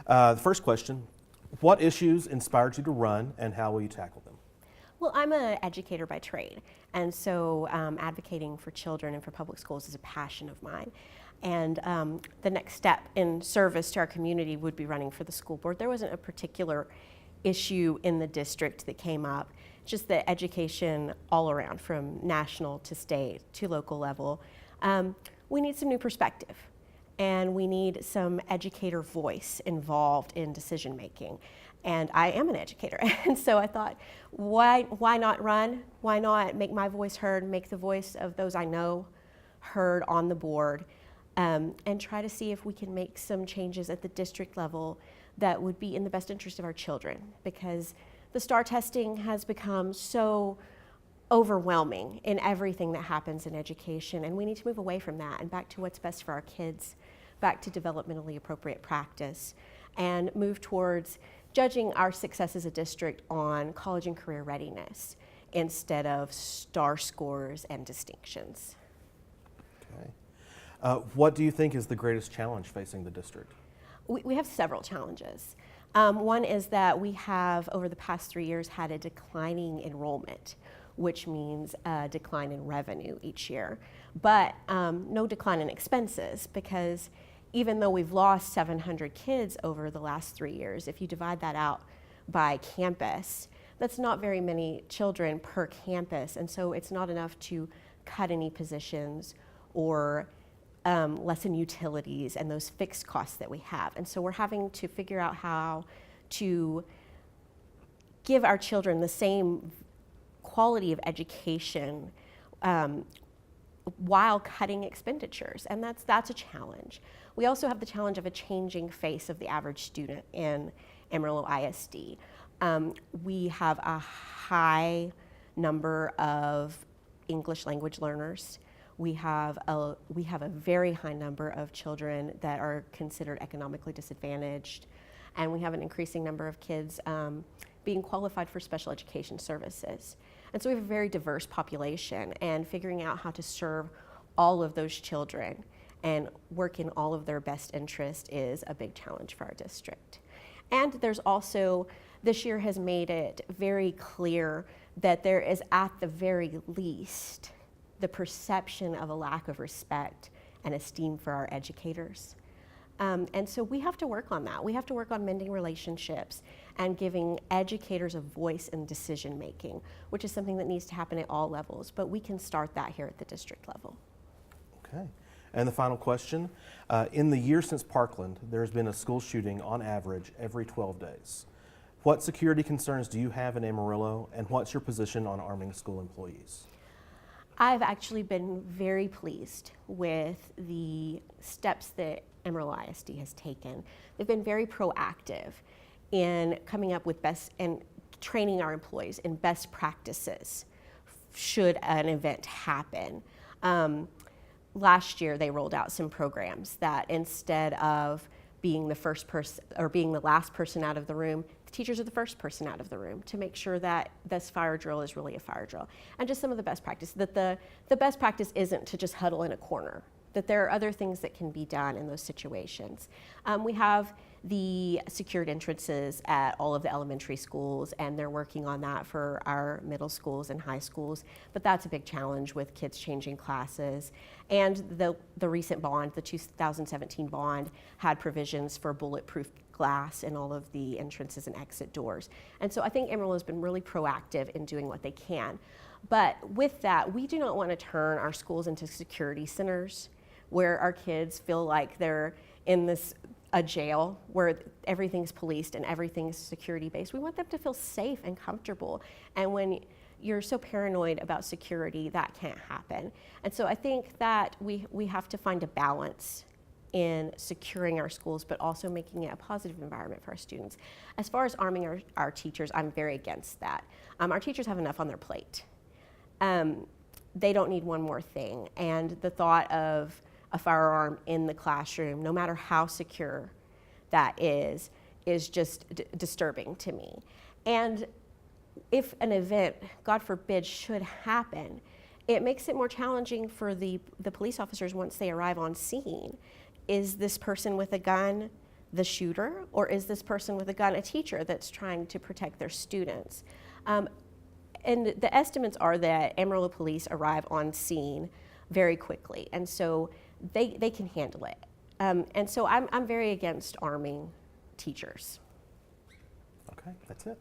The first question, what issues inspired you to run and how will you tackle them? Well, I'm an educator by trade, and so advocating for children and for public schools is a passion of mine. And the next step in service to our community would be running for the school board. There wasn't a particular issue in the district that came up, just the education all around, from national to state to local level. We need some new perspective, and we need some educator voice involved in decision making. And I am an educator, and so I thought, why not run? Why not make my voice heard, make the voice of those I know heard on the board, and try to see if we can make some changes at the district level that would be in the best interest of our children, because the STAR testing has become so overwhelming in everything that happens in education, and we need to move away from that and back to what's best for our kids, back to developmentally appropriate practice, and move towards judging our success as a district on college and career readiness instead of STAR scores and distinctions. Okay. What do you think is the greatest challenge facing the district? We have several challenges. One is that we have, over the past 3 years, had a declining enrollment, which means a decline in revenue each year, but no decline in expenses, because even though we've lost 700 kids over the last 3 years, if you divide that out by campus, that's not very many children per campus, and so it's not enough to cut any positions or lessen utilities and those fixed costs that we have. And so we're having to figure out how to give our children the same quality of education while cutting expenditures, and that's a challenge. We also have the challenge of a changing face of the average student in Amarillo ISD. We have a high number of English language learners. We have a very high number of children that are considered economically disadvantaged, and we have an increasing number of kids being qualified for special education services. And so we have a very diverse population, and figuring out how to serve all of those children and work in all of their best interest is a big challenge for our district. And there's also, this year has made it very clear that there is, at the very least, the perception of a lack of respect and esteem for our educators. And so we have to work on that. We have to work on mending relationships and giving educators a voice in decision making, which is something that needs to happen at all levels, but we can start that here at the district level. Okay. And the final question, in the year since Parkland, there's been a school shooting on average every 12 days. What security concerns do you have in Amarillo, and what's your position on arming school employees? I've actually been very pleased with the steps that Amarillo ISD has taken. They've been very proactive in coming up with best and training our employees in best practices should an event happen. Last year they rolled out some programs that instead of being the first person or being the last person out of the room, the teachers are the first person out of the room to make sure that this fire drill is really a fire drill. And just some of the best practice, that the best practice isn't to just huddle in a corner, that there are other things that can be done in those situations. We have the secured entrances at all of the elementary schools, and they're working on that for our middle schools and high schools, but that's a big challenge with kids changing classes. And the recent bond, the 2017 bond, had provisions for bulletproof glass in all of the entrances and exit doors. And so I think Amarillo has been really proactive in doing what they can. But with that, we do not want to turn our schools into security centers where our kids feel like they're in a jail where everything's policed and everything's security based. We want them to feel safe and comfortable. And when you're so paranoid about security, that can't happen. And so I think that we have to find a balance in securing our schools, but also making it a positive environment for our students. As far as arming our teachers, I'm very against that. Our teachers have enough on their plate. They don't need one more thing. And the thought of a firearm in the classroom, no matter how secure that is just disturbing to me. And if an event, God forbid, should happen, it makes it more challenging for the police officers once they arrive on scene. Is this person with a gun the shooter, or is this person with a gun a teacher that's trying to protect their students? And the estimates are that Amarillo police arrive on scene very quickly, and so they can handle it. And so I'm very against arming teachers. Okay, that's it.